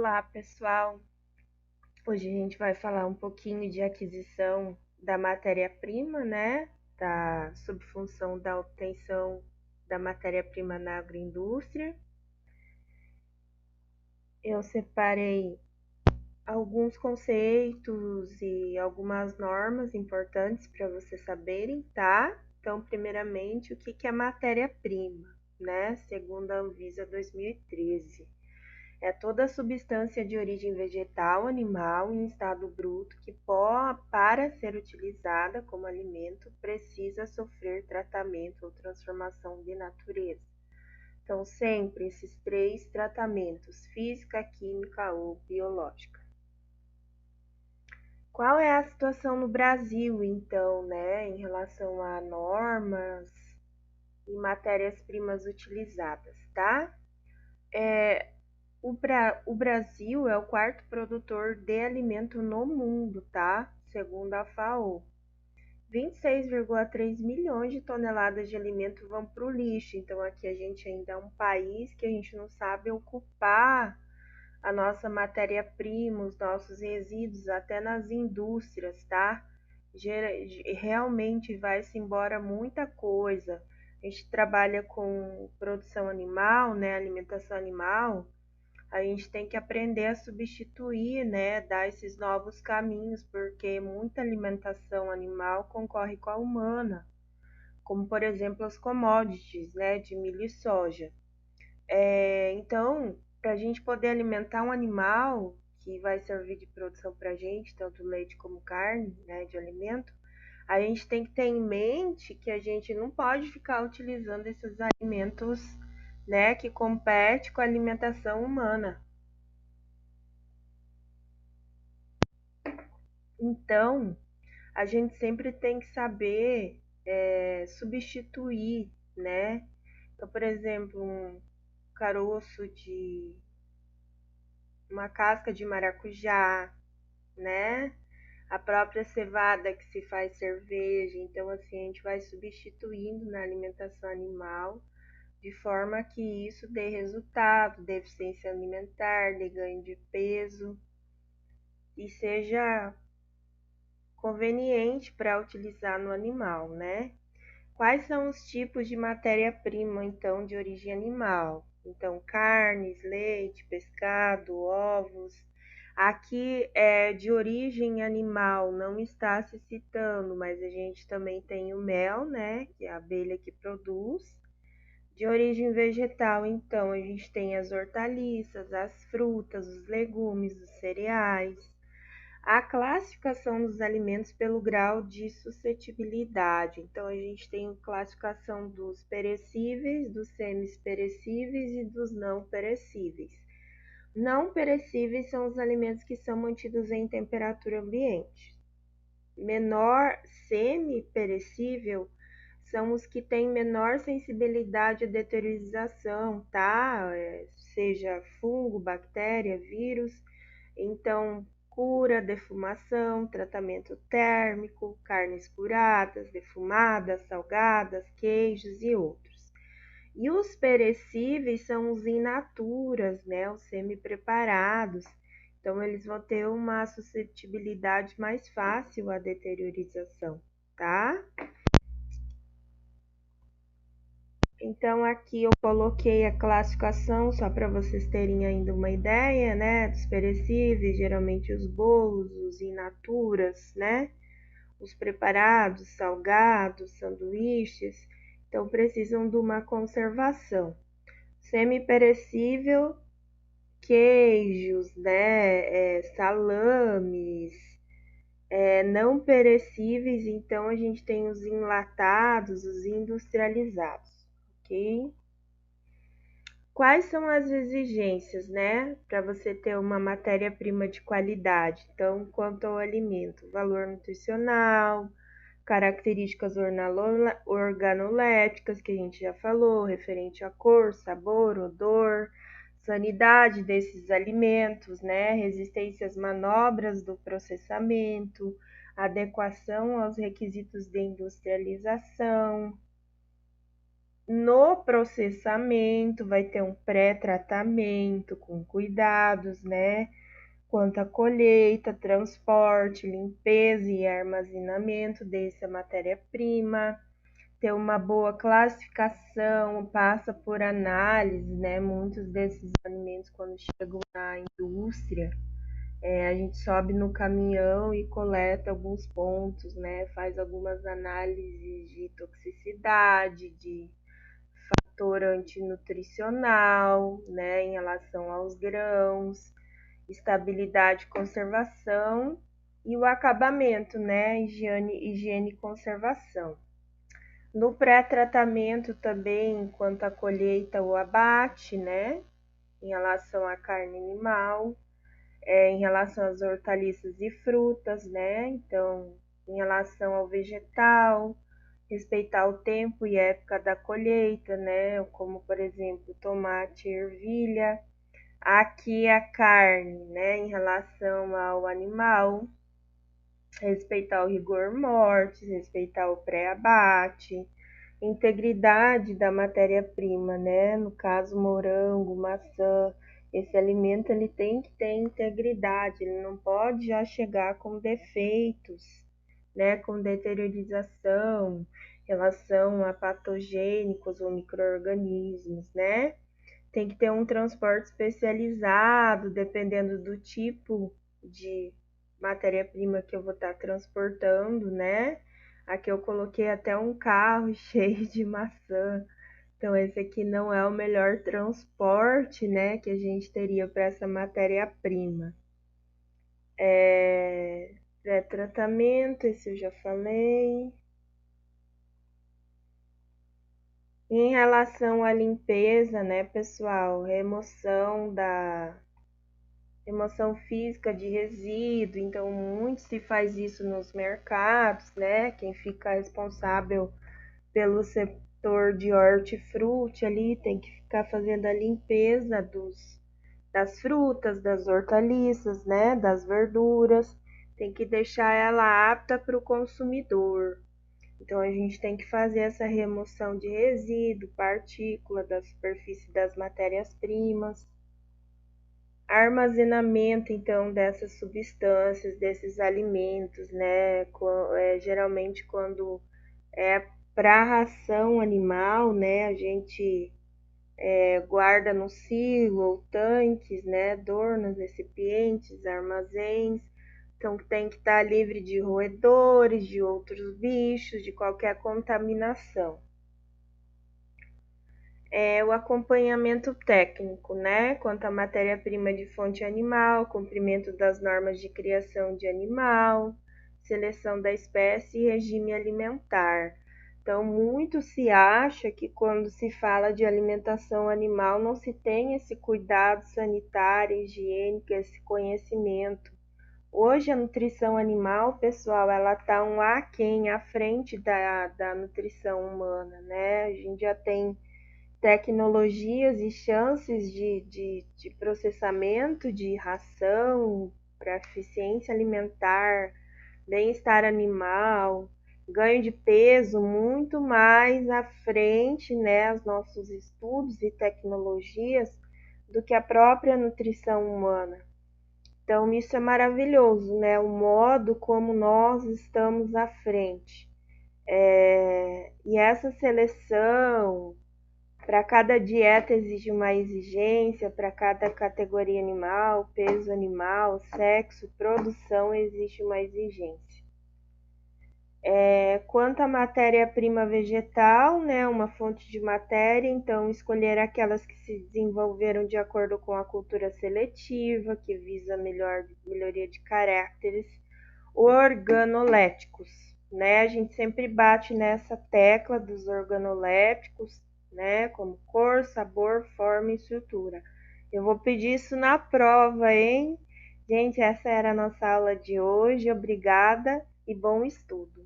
Olá, pessoal! Hoje a gente vai falar um pouquinho de aquisição da matéria-prima, né? Da subfunção da obtenção da matéria-prima na agroindústria. Eu separei alguns conceitos e algumas normas importantes para vocês saberem, tá? Então, primeiramente, o que é matéria-prima, né? Segundo a Anvisa 2013. É toda substância de origem vegetal, animal em estado bruto que, para ser utilizada como alimento, precisa sofrer tratamento ou transformação de natureza. Então, sempre esses três tratamentos: física, química ou biológica. Qual é a situação no Brasil, então, né, em relação a normas e matérias-primas utilizadas, tá? O Brasil é o quarto produtor de alimento no mundo, tá? Segundo a FAO. 26,3 milhões de toneladas de alimento vão para o lixo. Então, aqui a gente ainda é um país que a gente não sabe ocupar a nossa matéria-prima, os nossos resíduos, até nas indústrias, tá? Realmente vai-se embora muita coisa. A gente trabalha com produção animal, né? Alimentação animal. A gente tem que aprender a substituir, né, dar esses novos caminhos, porque muita alimentação animal concorre com a humana, como por exemplo as commodities, né, de milho e soja. Então, para a gente poder alimentar um animal que vai servir de produção para a gente, tanto leite como carne, né, de alimento, a gente tem que ter em mente que a gente não pode ficar utilizando esses alimentos, né, que competem com a alimentação humana. Então, a gente sempre tem que saber substituir, né? Então, por exemplo, um caroço de uma casca de maracujá, né? A própria cevada que se faz cerveja. Então, assim, a gente vai substituindo na alimentação animal de forma que isso dê resultado, deficiência alimentar, de ganho de peso e seja conveniente para utilizar no animal, né? Quais são os tipos de matéria-prima, então, de origem animal? Então, carnes, leite, pescado, ovos. Aqui é de origem animal, não está se citando, mas a gente também tem o mel, né? Que é a abelha que produz. De origem vegetal, então, a gente tem as hortaliças, as frutas, os legumes, os cereais. A classificação dos alimentos pelo grau de suscetibilidade. Então, a gente tem classificação dos perecíveis, dos semi-perecíveis e dos não perecíveis. Não perecíveis são os alimentos que são mantidos em temperatura ambiente. Menor semi-perecível são os que têm menor sensibilidade à deteriorização, tá? Seja fungo, bactéria, vírus. Então, cura, defumação, tratamento térmico, carnes curadas, defumadas, salgadas, queijos e outros. E os perecíveis são os in naturas, né, os semi-preparados. Então, eles vão ter uma suscetibilidade mais fácil à deteriorização, tá? Então, aqui eu coloquei a classificação só para vocês terem ainda uma ideia, né? Dos perecíveis, geralmente os bolos, os in naturas, né? Os preparados, salgados, sanduíches. Então, precisam de uma conservação. Semi-perecível, queijos, né? Salames. Não perecíveis, então a gente tem os enlatados, os industrializados, ok? Quais são as exigências, né, para você ter uma matéria-prima de qualidade? Então, quanto ao alimento, valor nutricional, características organoléticas, que a gente já falou, referente a cor, sabor, odor, sanidade desses alimentos, né, resistência às manobras do processamento, adequação aos requisitos de industrialização. No processamento, vai ter um pré-tratamento com cuidados, né? Quanto à colheita, transporte, limpeza e armazenamento dessa matéria-prima, ter uma boa classificação, passa por análise, né? Muitos desses alimentos, quando chegam na indústria, a gente sobe no caminhão e coleta alguns pontos, né? Faz algumas análises de toxicidade, de fator antinutricional, né? Em relação aos grãos, estabilidade e conservação e o acabamento, né? Higiene e conservação. No pré-tratamento também, quanto à colheita ou abate, né? Em relação à carne animal, em relação às hortaliças e frutas, né? Então, em relação ao vegetal, respeitar o tempo e época da colheita, né? Como, por exemplo, tomate e ervilha. Aqui a carne, né? Em relação ao animal, respeitar o rigor mortis, respeitar o pré-abate, integridade da matéria-prima, né? No caso, morango, maçã, esse alimento ele tem que ter integridade, ele não pode já chegar com defeitos, né? Com deteriorização, relação a patogênicos ou micro-organismos, né? Tem que ter um transporte especializado, dependendo do tipo de matéria-prima que eu vou estar transportando, né? Aqui eu coloquei até um carro cheio de maçã. Então, esse aqui não é o melhor transporte, né, que a gente teria para essa matéria-prima. Pré-tratamento, esse eu já falei. Em relação à limpeza, né, pessoal, remoção física de resíduo, então muito se faz isso nos mercados, né? Quem fica responsável pelo setor de hortifruti ali tem que ficar fazendo a limpeza das frutas, das hortaliças, né? Das verduras, tem que deixar ela apta para o consumidor. Então a gente tem que fazer essa remoção de resíduo, partícula da superfície das matérias-primas, armazenamento então dessas substâncias, desses alimentos, né? Geralmente quando é para ração animal, né? A gente guarda no silo ou tanques, né? Dornas, recipientes, armazéns. Então tem que estar livre de roedores, de outros bichos, de qualquer contaminação. O acompanhamento técnico, né? Quanto à matéria-prima de fonte animal, cumprimento das normas de criação de animal, seleção da espécie e regime alimentar. Então, muito se acha que quando se fala de alimentação animal não se tem esse cuidado sanitário, higiênico, esse conhecimento. Hoje a nutrição animal, pessoal, ela está um aquém à frente da nutrição humana, né? A gente já tem tecnologias e chances de processamento de ração para eficiência alimentar, bem-estar animal, ganho de peso muito mais à frente, né, os nossos estudos e tecnologias do que a própria nutrição humana. Então, isso é maravilhoso, né? O modo como nós estamos à frente. E essa seleção, para cada dieta exige uma exigência, para cada categoria animal, peso animal, sexo, produção existe uma exigência. Quanto à matéria-prima vegetal, né, uma fonte de matéria, então escolher aquelas que se desenvolveram de acordo com a cultura seletiva, que visa melhoria de caracteres organolépticos, né? A gente sempre bate nessa tecla dos organolépticos, né? Como cor, sabor, forma e estrutura. Eu vou pedir isso na prova, hein? Gente, essa era a nossa aula de hoje. Obrigada e bom estudo.